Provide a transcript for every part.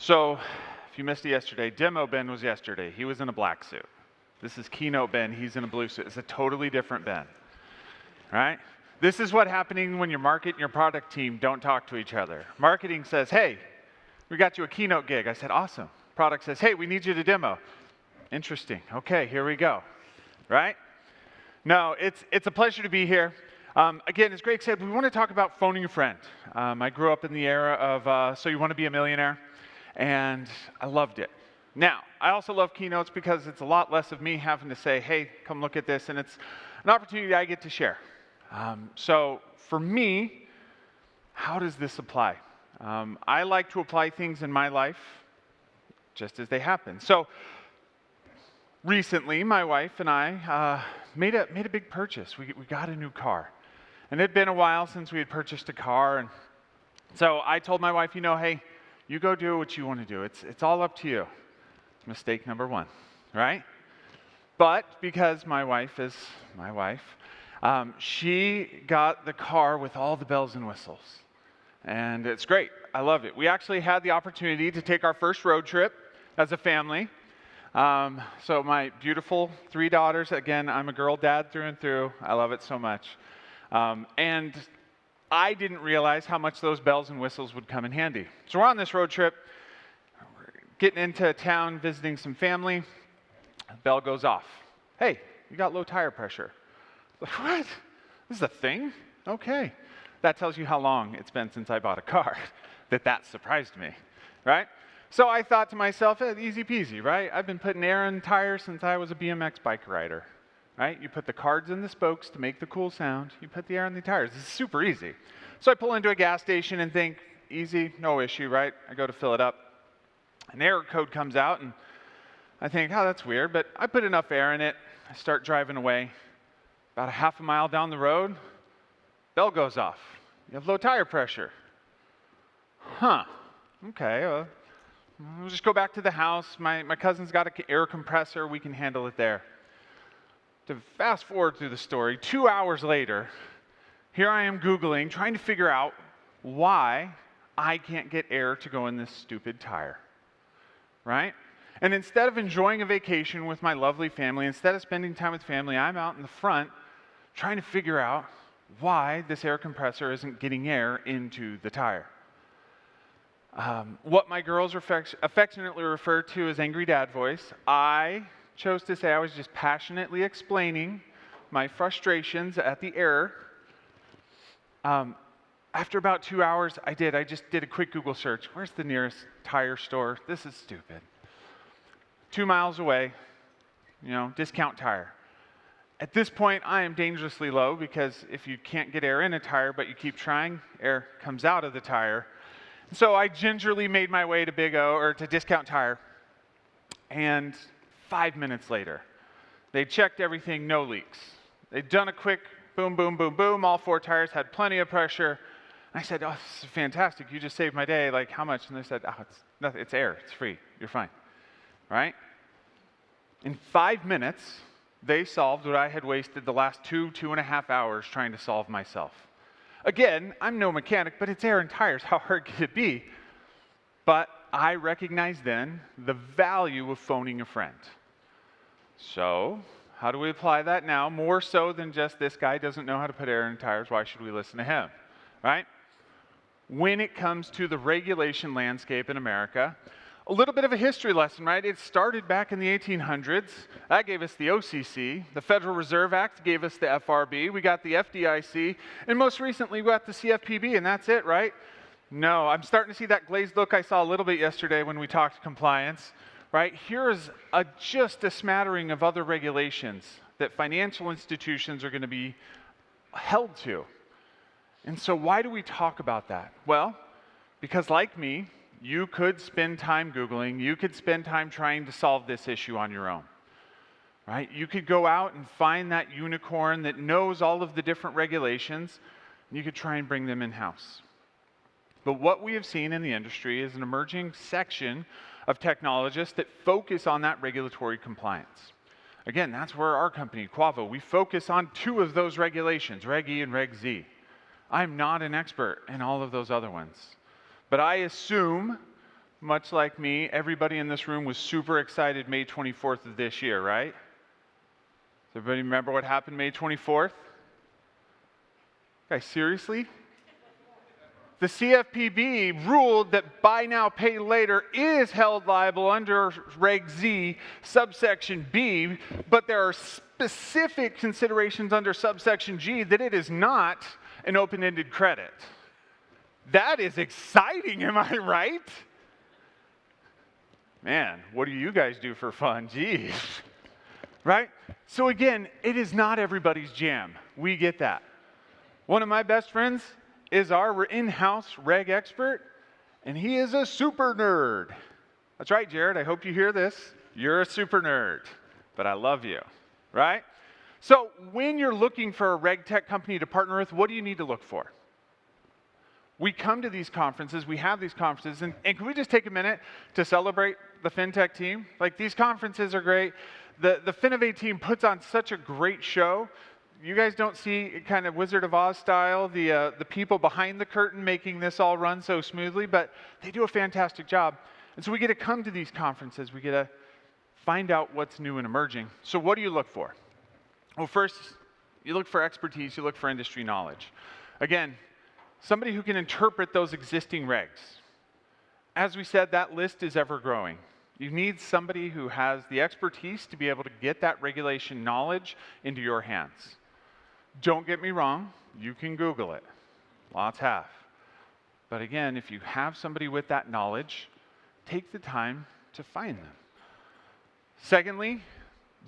So, if you missed it yesterday, Demo Ben was yesterday. He was in a black suit. This is Keynote Ben. He's in a blue suit. It's a totally different Ben, right? This is what's happening when your market and your product team don't talk to each other. Marketing says, hey, we got you a Keynote gig. I said, awesome. Product says, hey, we need you to demo. Interesting. Okay, here we go, right? No, it's a pleasure to be here. Again, as Greg said, we want to talk about phoning a friend. I grew up in the era of So You Want to Be a Millionaire, and I loved it. Now, I also love keynotes because it's a lot less of me having to say, hey, come look at this, and it's an opportunity I get to share. So for me, how does this apply? I like to apply things in my life just as they happen. So recently, my wife and I made a big purchase. We got a new car. And it had been a while since we had purchased a car, and so I told my wife, hey, you go do what you want to do. It's all up to you. Mistake number one, right? But because my wife is my wife, she got the car with all the bells and whistles. And it's great. I love it. We actually had the opportunity to take our first road trip as a family. So my beautiful 3 daughters, again, I'm a girl dad through and through. I love it so much. And I didn't realize how much those bells and whistles would come in handy. So we're on this road trip, we're getting into town, visiting some family. Bell goes off. Hey, you got low tire pressure. Like, what? This is a thing? Okay. That tells you how long it's been since I bought a car. That surprised me, right? So I thought to myself, easy peasy, right? I've been putting air in tires since I was a BMX bike rider. Right? You put the cards in the spokes to make the cool sound. You put the air in the tires. It's super easy. So I pull into a gas station and think, easy, no issue, right? I go to fill it up. An error code comes out, and I think, oh, that's weird, but I put enough air in it. I start driving away. About a half a mile down the road, bell goes off. You have low tire pressure. Huh. Okay. We'll just go back to the house. My cousin's got an air compressor. We can handle it there. To fast forward through the story, 2 hours later, here I am Googling, trying to figure out why I can't get air to go in this stupid tire, right? And instead of enjoying a vacation with my lovely family, instead of spending time with family, I'm out in the front trying to figure out why this air compressor isn't getting air into the tire. What my girls affectionately refer to as angry dad voice, I chose to say I was just passionately explaining my frustrations at the error. After about 2 hours, I just did a quick Google search. Where's the nearest tire store? This is stupid. 2 miles away, discount tire. At this point, I am dangerously low because if you can't get air in a tire, but you keep trying, air comes out of the tire. So I gingerly made my way to Big O, or to Discount Tire, and 5 minutes later, they checked everything, no leaks. They'd done a quick boom, boom, boom, boom. All 4 tires had plenty of pressure. I said, oh, this is fantastic. You just saved my day. Like, how much? And they said, oh, it's nothing. It's air. It's free. You're fine. Right? In 5 minutes, they solved what I had wasted the last 2.5 hours trying to solve myself. Again, I'm no mechanic, but it's air and tires. How hard could it be? But I recognized then the value of phoning a friend. So, how do we apply that now? More so than just this guy doesn't know how to put air in tires, why should we listen to him? Right? When it comes to the regulation landscape in America, a little bit of a history lesson, right? It started back in the 1800s. That gave us the OCC. The Federal Reserve Act gave us the FRB. We got the FDIC. And most recently, we got the CFPB, and that's it, right? No, I'm starting to see that glazed look I saw a little bit yesterday when we talked compliance, right? Here's just a smattering of other regulations that financial institutions are going to be held to. And so why do we talk about that? Well, because like me, you could spend time Googling, you could spend time trying to solve this issue on your own, right? You could go out and find that unicorn that knows all of the different regulations, and you could try and bring them in-house. But what we have seen in the industry is an emerging section of technologists that focus on that regulatory compliance. Again, that's where our company, Quavo, we focus on 2 of those regulations, Reg E and Reg Z. I'm not an expert in all of those other ones. But I assume much like me, everybody in this room was super excited May 24th of this year, right? Does everybody remember what happened May 24th? Guys, seriously? The CFPB ruled that buy now, pay later is held liable under Reg Z, subsection B, but there are specific considerations under subsection G that it is not an open-ended credit. That is exciting, am I right? Man, what do you guys do for fun? Jeez. Right? So again, it is not everybody's jam. We get that. One of my best friends is our in-house reg expert, and he is a super nerd. That's right, Jared. I hope you hear this. You're a super nerd, but I love you, right? So when you're looking for a RegTech company to partner with, what do you need to look for? We come to these conferences, we have these conferences, and can we just take a minute to celebrate the FinTech team? Like, these conferences are great. The Finovate team puts on such a great show. You guys don't see kind of Wizard of Oz style, the people behind the curtain making this all run so smoothly, but they do a fantastic job. And so we get to come to these conferences, we get to find out what's new and emerging. So what do you look for? Well, first, you look for expertise, you look for industry knowledge. Again, somebody who can interpret those existing regs. As we said, that list is ever growing. You need somebody who has the expertise to be able to get that regulation knowledge into your hands. Don't get me wrong, you can Google it. Lots have. But again, if you have somebody with that knowledge, take the time to find them. Secondly,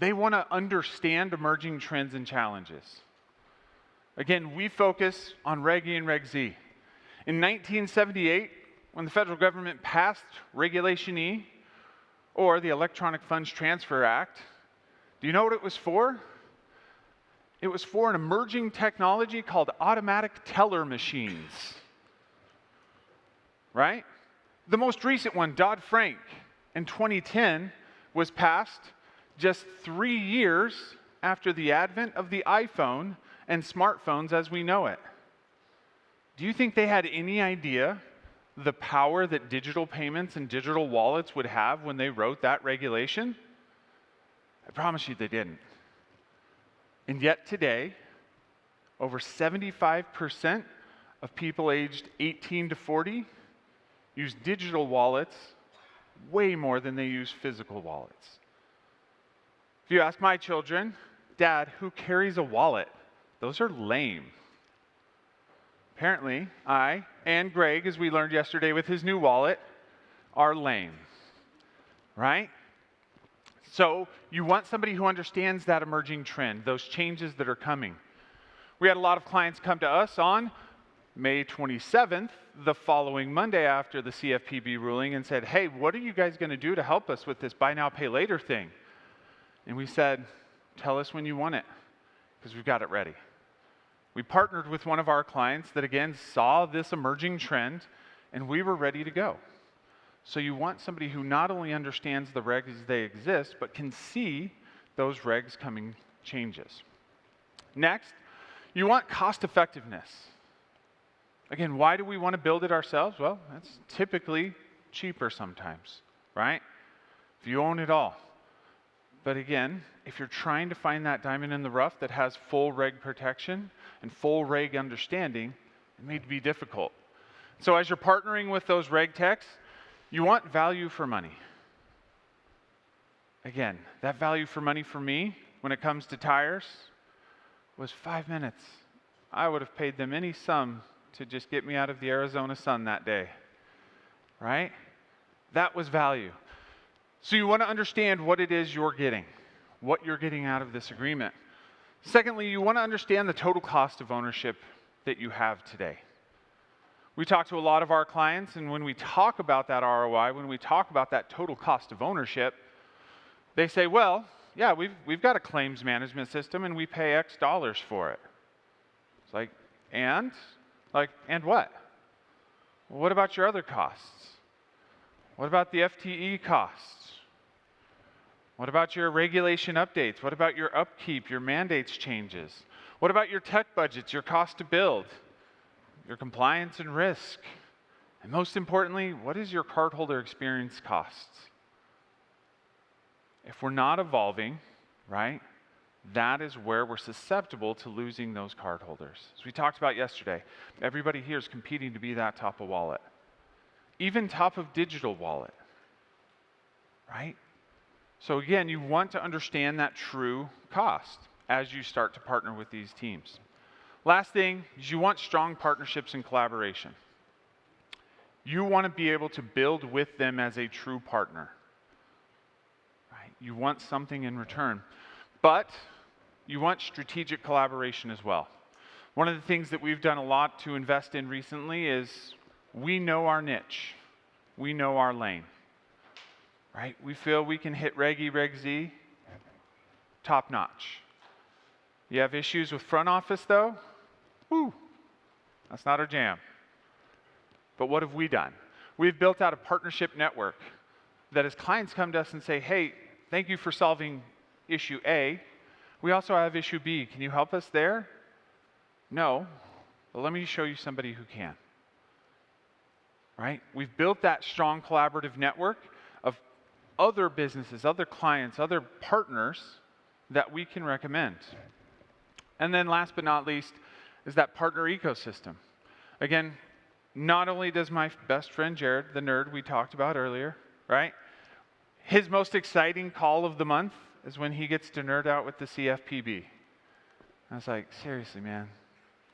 they want to understand emerging trends and challenges. Again, we focus on Reg E and Reg Z. In 1978, when the federal government passed Regulation E, or the Electronic Funds Transfer Act, do you know what it was for? It was for an emerging technology called automatic teller machines. Right? The most recent one, Dodd-Frank, in 2010, was passed just 3 years after the advent of the iPhone and smartphones as we know it. Do you think they had any idea the power that digital payments and digital wallets would have when they wrote that regulation? I promise you they didn't. And yet today, over 75% of people aged 18 to 40 use digital wallets way more than they use physical wallets. If you ask my children, Dad, who carries a wallet? Those are lame. Apparently, I and Greg, as we learned yesterday with his new wallet, are lame, right? So you want somebody who understands that emerging trend, those changes that are coming. We had a lot of clients come to us on May 27th, the following Monday after the CFPB ruling, and said, hey, what are you guys going to do to help us with this buy now, pay later thing? And we said, tell us when you want it, because we've got it ready. We partnered with one of our clients that, again, saw this emerging trend, and we were ready to go. So you want somebody who not only understands the regs as they exist, but can see those regs coming changes. Next, you want cost effectiveness. Again, why do we want to build it ourselves? Well, that's typically cheaper sometimes, right? If you own it all. But again, if you're trying to find that diamond in the rough that has full reg protection and full reg understanding, it may be difficult. So as you're partnering with those reg techs, you want value for money. Again, that value for money for me, when it comes to tires, was 5 minutes. I would have paid them any sum to just get me out of the Arizona sun that day, right? That was value. So you want to understand what it is you're getting, what you're getting out of this agreement. Secondly, you want to understand the total cost of ownership that you have today. We talk to a lot of our clients, and when we talk about that ROI, when we talk about that total cost of ownership, they say, well, yeah, we've got a claims management system and we pay X dollars for it. It's like, and? Like, and what? Well, what about your other costs? What about the FTE costs? What about your regulation updates? What about your upkeep, your mandates changes? What about your tech budgets, your cost to build, your compliance and risk? And most importantly, what is your cardholder experience costs? If we're not evolving, right, that is where we're susceptible to losing those cardholders. As we talked about yesterday, everybody here is competing to be that top of wallet, even top of digital wallet, right? So again, you want to understand that true cost as you start to partner with these teams. Last thing is you want strong partnerships and collaboration. You want to be able to build with them as a true partner. Right? You want something in return. But you want strategic collaboration as well. One of the things that we've done a lot to invest in recently is we know our niche. We know our lane. Right? We feel we can hit Reg E, Reg Z, top notch. You have issues with front office though? Woo, that's not our jam. But what have we done? We've built out a partnership network that as clients come to us and say, hey, thank you for solving issue A, we also have issue B. Can you help us there? No, but let me show you somebody who can. Right? We've built that strong collaborative network of other businesses, other clients, other partners that we can recommend. And then last but not least is that partner ecosystem. Again, not only does my best friend Jared, the nerd we talked about earlier, right? His most exciting call of the month is when he gets to nerd out with the CFPB. I was like, seriously, man,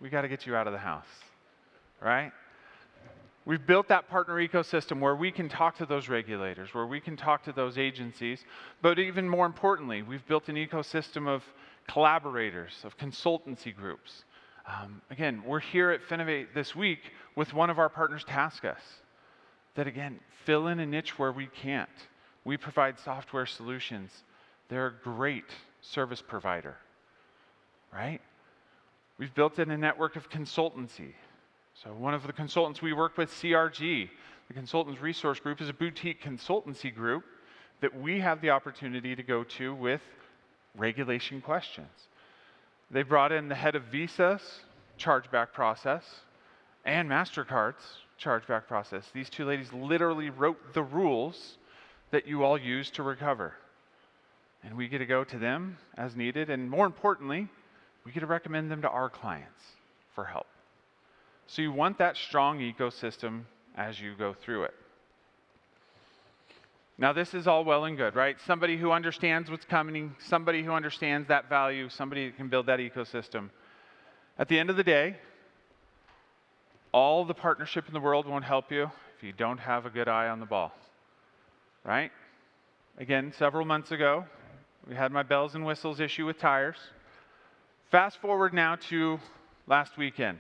we got to get you out of the house, right? We've built that partner ecosystem where we can talk to those regulators, where we can talk to those agencies, but even more importantly, we've built an ecosystem of collaborators, of consultancy groups. Again, we're here at Finovate this week with one of our partners task us that, again, fill in a niche where we can't. We provide software solutions. They're a great service provider, right? We've built in a network of consultancy. So one of the consultants we work with, CRG, the Consultants Resource Group, is a boutique consultancy group that we have the opportunity to go to with regulation questions. They brought in the head of Visa's chargeback process and MasterCard's chargeback process. These two ladies literally wrote the rules that you all use to recover. And we get to go to them as needed, and more importantly, we get to recommend them to our clients for help. So you want that strong ecosystem as you go through it. Now this is all well and good, right? Somebody who understands what's coming, somebody who understands that value, somebody who can build that ecosystem. At the end of the day, all the partnership in the world won't help you if you don't have a good eye on the ball, right? Again, several months ago, we had my bells and whistles issue with tires. Fast forward now to last weekend.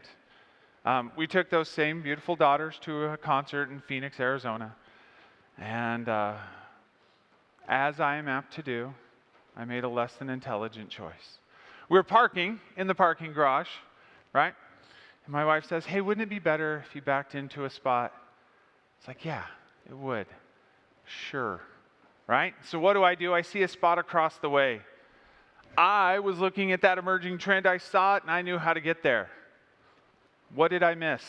We took those same beautiful daughters to a concert in Phoenix, Arizona. And as I am apt to do, I made a less than intelligent choice. We were parking in the parking garage, right? And my wife says, hey, wouldn't it be better if you backed into a spot? It's like, yeah, it would. Sure, right? So what do? I see a spot across the way. I was looking at that emerging trend. I saw it, and I knew how to get there. What did I miss?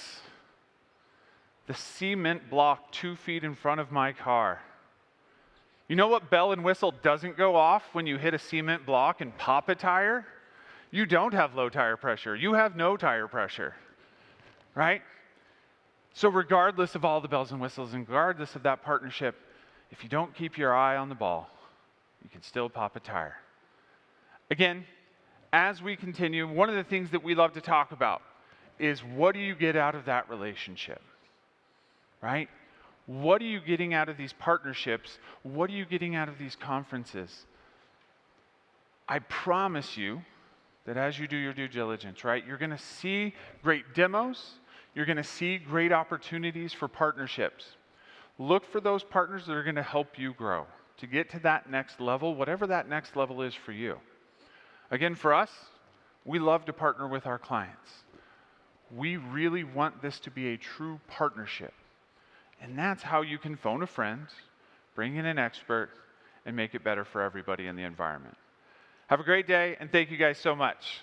The cement block 2 feet in front of my car. You know what bell and whistle doesn't go off when you hit a cement block and pop a tire? You don't have low tire pressure. You have no tire pressure, right? So regardless of all the bells and whistles and regardless of that partnership, if you don't keep your eye on the ball, you can still pop a tire. Again, as we continue, one of the things that we love to talk about is what do you get out of that relationship, right? What are you getting out of these partnerships? What are you getting out of these conferences? I promise you that as you do your due diligence, right, you're going to see great demos. You're going to see great opportunities for partnerships. Look for those partners that are going to help you grow to get to that next level, whatever that next level is for you. Again, for us, we love to partner with our clients. We really want this to be a true partnership. And that's how you can phone a friend, bring in an expert, and make it better for everybody in the environment. Have a great day, and thank you guys so much.